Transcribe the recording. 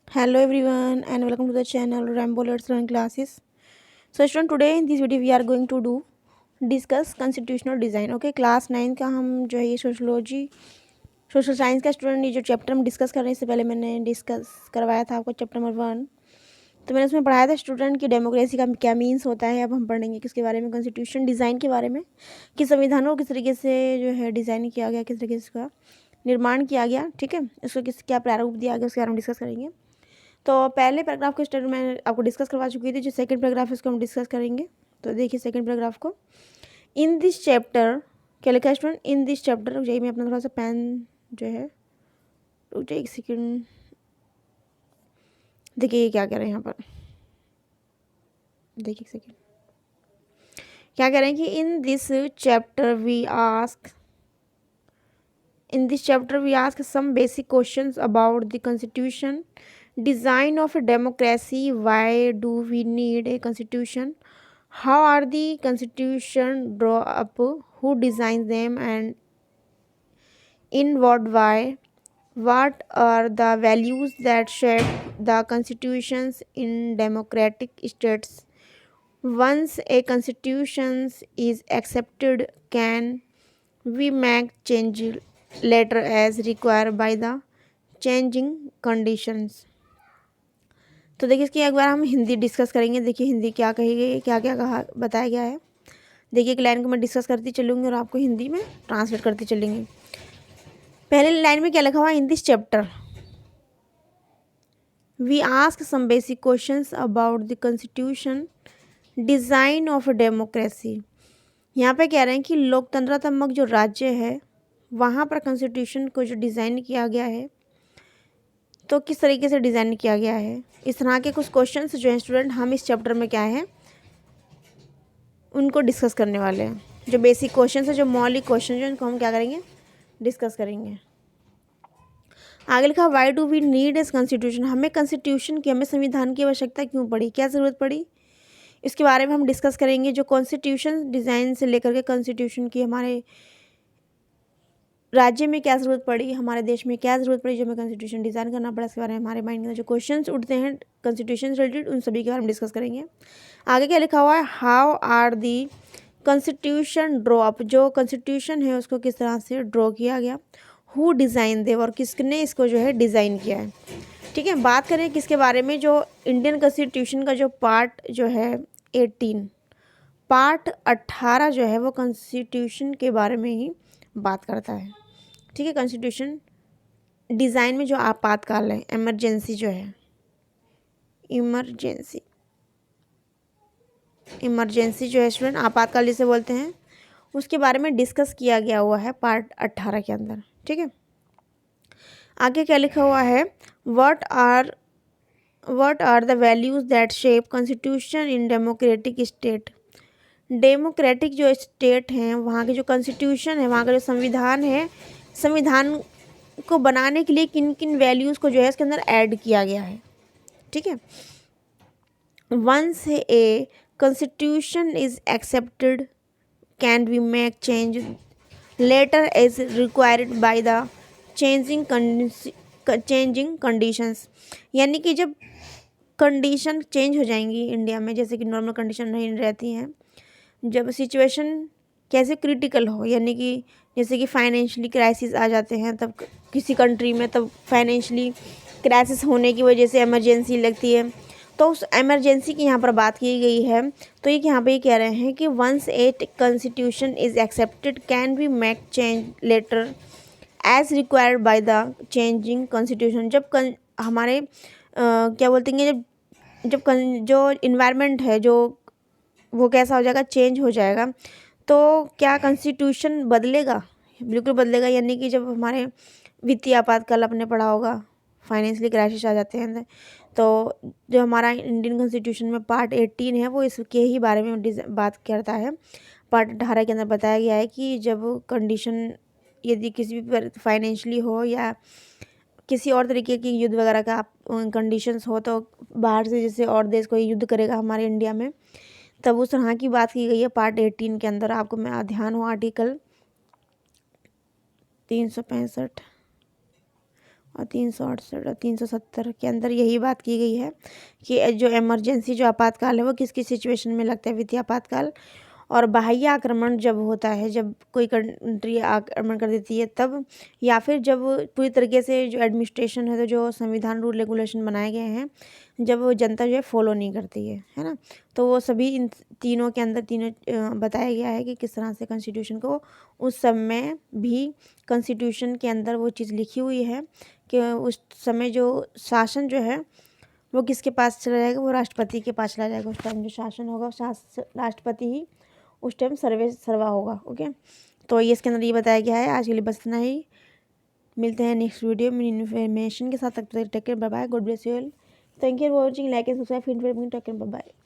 Hello everyone and welcome to the channel Rambo Let's Learn Classes. So student, today in this video we are going to do discuss constitutional design. Okay, class 9 का हम जो है ये social science का student ये जो chapter हम discuss कर रहे हैं इससे पहले मैंने डिस्कस करवाया था आपको चैप्टर नंबर 1। तो मैंने उसमें पढ़ाया था स्टूडेंट की डेमोक्रेसी का क्या मीन्स होता है। अब हम पढ़ेंगे किसके बारे में, कॉन्स्टिट्यूशन डिज़ाइन के बारे में कि संविधान को किस तरीके से जो है डिज़ाइन किया गया, किस तरीके से इसका निर्माण किया गया। ठीक है, इसको किस क्या प्रारूप दिया गया उसके बारे में डिस्कस करेंगे। तो पहले पैराग्राफ को स्टार्ट मैं आपको डिस्कस करवा चुकी थी, जो सेकंड पैराग्राफ है उसको हम डिस्कस करेंगे। तो देखिए सेकंड पैराग्राफ को, इन दिस चैप्टर क्या लिखा है स्टूडेंट, इन दिस चैप्टर। रुक जाइए, मैं अपना थोड़ा सा पेन जो है, रुक जाइए एक सेकेंड। देखिए ये क्या कह रहे हैं यहाँ पर, देखिए एक सेकेंड क्या कह रहे हैं कि in this chapter we ask some basic questions about the constitution, design of a democracy, why do we need a constitution, how are the constitution draw up, who designs them and in what are the values that shape the constitutions in democratic states. Once a constitution is accepted, can we make change later as required by the changing conditions. तो देखिए इसकी एक बार हम Hindi discuss करेंगे। देखिए हिंदी क्या कही गई है, क्या क्या कहा बताया गया है। देखिए एक लाइन को मैं डिस्कस करती चलूँगी और आपको हिंदी में ट्रांसलेट करती चलेंगी। पहले लाइन में क्या लिखा हुआ है, in this chapter we ask some basic questions about the constitution, design of democracy. यहाँ पे कह रहे हैं कि लोकतंत्रात्मक जो राज्य है वहाँ पर कॉन्स्टिट्यूशन को जो डिज़ाइन किया गया है, तो किस तरीके से डिज़ाइन किया गया है। इस तरह के कुछ क्वेश्चंस जो हैं स्टूडेंट हम इस चैप्टर में क्या है उनको डिस्कस करने वाले हैं। जो बेसिक क्वेश्चंस है, जो मौलिक क्वेश्चन जो उनको हम क्या करेंगे, डिस्कस करेंगे। आगे लिखा, why do we need as constitution, हमें कॉन्स्टिट्यूशन की, हमें संविधान की आवश्यकता क्यों पड़ी, क्या ज़रूरत पड़ी, इसके बारे में हम डिस्कस करेंगे। जो कॉन्स्टिट्यूशन डिज़ाइन से लेकर के कॉन्स्टिट्यूशन की हमारे राज्य में क्या ज़रूरत पड़ी, हमारे देश में क्या ज़रूरत पड़ी, जो हमें कॉन्स्टिट्यूशन डिज़ाइन करना पड़ा, इसके बारे में हमारे माइंड में जो क्वेश्चंस उठते हैं कॉन्स्टिट्यूशन से रिलेटेड उन सभी के बारे में डिस्कस करेंगे। आगे क्या लिखा हुआ है, how are the constitution draw up, जो कॉन्स्टिट्यूशन है उसको किस तरह से ड्रॉ किया गया, हु डिज़ाइन दे, और किसने इसको जो है डिज़ाइन किया है। ठीक है, बात करें किसके बारे में, जो इंडियन कॉन्स्टिट्यूशन का जो पार्ट जो है 18, पार्ट 18 जो है वो कॉन्स्टिट्यूशन के बारे में ही बात करता है। ठीक है, कॉन्स्टिट्यूशन डिज़ाइन में जो आपातकाल है, इमरजेंसी जो है, इमरजेंसी जो है स्टूडेंट आपातकाल जिसे बोलते हैं, उसके बारे में डिस्कस किया गया हुआ है पार्ट 18 के अंदर। ठीक है, आगे क्या लिखा हुआ है, what are the values that shape constitution in democratic state. Democratic जो स्टेट हैं वहाँ के जो कॉन्स्टिट्यूशन है, वहाँ का जो संविधान है, संविधान को बनाने के लिए किन किन वैल्यूज़ को जो है इसके अंदर ऐड किया गया है। ठीक है, once a constitution is accepted, can we make change later as required by the changing conditions. यानी कि जब कंडीशन चेंज हो जाएंगी इंडिया में, जैसे कि नॉर्मल कंडीशन नहीं रहती हैं, जब सिचुएशन कैसे क्रिटिकल हो, यानी कि जैसे कि फाइनेंशियली क्राइसिस आ जाते हैं तब किसी कंट्री में, तब फाइनेंशियली क्राइसिस होने की वजह से इमरजेंसी लगती है, तो उस इमरजेंसी की यहाँ पर बात की गई है। तो ये यहाँ पे ये कह रहे हैं कि once a constitution is accepted, can we make change later as required by the changing constitution. जब हमारे क्या बोलते हैं, जो इन्वायरमेंट है जो वो कैसा हो जाएगा, चेंज हो जाएगा, तो क्या कॉन्स्टिट्यूशन बदलेगा, बिल्कुल बदलेगा। यानी कि जब हमारे वित्तीय आपातकाल आपने पढ़ा होगा, फाइनेंशियली क्राइसिस आ जाते हैं, तो जो हमारा इंडियन कॉन्स्टिट्यूशन में पार्ट 18 है वो इसके ही बारे में बात करता है। पार्ट 18 के अंदर बताया गया है कि जब कंडीशन यदि किसी भी फाइनेंशियली हो या किसी और तरीके की युद्ध वगैरह का कंडीशंस हो, तो बाहर से जैसे और देश कोई युद्ध करेगा हमारे इंडिया में, तब उस तरह की बात की गई है पार्ट 18 के अंदर। आपको मैं ध्यान हो आर्टिकल 365 और 368 और 370 के अंदर यही बात की गई है कि जो इमरजेंसी जो आपातकाल है वो किस किस सिचुएशन में लगता है, वित्तीय आपातकाल। और बाह्य आक्रमण जब होता है, जब कोई कंट्री आक्रमण कर देती है तब, या फिर जब पूरी तरीके से जो एडमिनिस्ट्रेशन है, तो जो संविधान रूल रेगुलेशन बनाए गए हैं, जब वो जनता जो है फॉलो नहीं करती है ना, तो वो सभी इन तीनों के अंदर तीनों बताया गया है कि किस तरह से कॉन्स्टिट्यूशन को उस समय भी कॉन्स्टिट्यूशन के अंदर वो चीज़ लिखी हुई है कि उस समय जो शासन जो है वो किसके पास चला जाएगा, वो राष्ट्रपति के पास चला जाएगा। उस टाइम जो शासन होगा राष्ट्रपति ही उस टाइम सर्वा होगा। ओके, तो ये इसके अंदर ये बताया गया है। आज के लिए बस इतना ही, मिलते हैं नेक्स्ट वीडियो में इन्फॉर्मेशन के साथ। तक take care, bye bye, God bless you all, thank you for watching, like and subscribe, take care, bye bye.